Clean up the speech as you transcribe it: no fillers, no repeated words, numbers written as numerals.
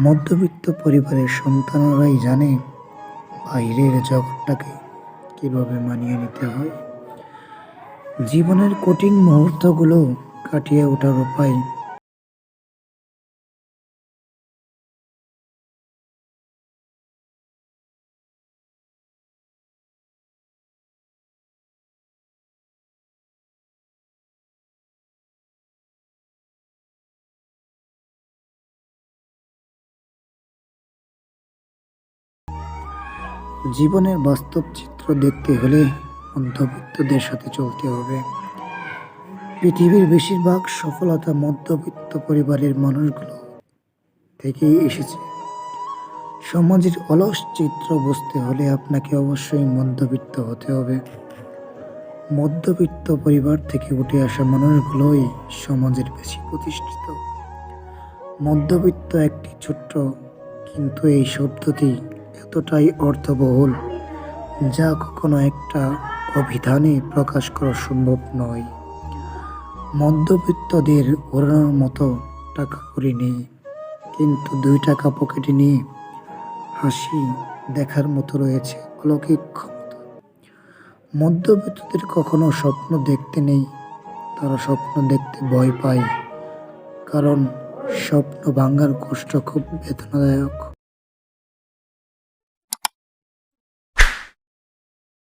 মধ্যবিত্ত পরিবারের সন্তানরাই জানে বাইরের জগৎটাকে কিভাবে মানিয়ে নিতে হয়। জীবনের কঠিন মুহূর্তগুলো কাটিয়ে ওঠার উপায় জীবনের বাস্তব চিত্র দেখতে হলে মধ্যবিত্তদের সাথে চলতে হবে। পৃথিবীর বেশিরভাগ সফলতা মধ্যবিত্ত পরিবারের মানুষগুলো থেকেই এসেছে। সমাজের অলস চিত্র বুঝতে হলে আপনাকে অবশ্যই মধ্যবিত্ত হতে হবে। মধ্যবিত্ত পরিবার থেকে উঠে আসা মানুষগুলোই সমাজের বেশি প্রতিষ্ঠিত। মধ্যবিত্ত একটি ছোট্ট, কিন্তু এই শব্দটি এতটাই অর্থবহুল যা কখনো একটা অভিধানে প্রকাশ করা সম্ভব নয়। মধ্যবিত্তদের ওড়ানোর মতো টাকা কড়ি নেই, কিন্তু 2 টাকা পকেটে নিয়ে হাসি দেখার মতো রয়েছে অলৌকিক ক্ষমতা। মধ্যবিত্তদের কখনো স্বপ্ন দেখতে নেই, তারা স্বপ্ন দেখতে ভয় পায়, কারণ স্বপ্ন ভাঙার কষ্ট খুব বেদনাদায়ক।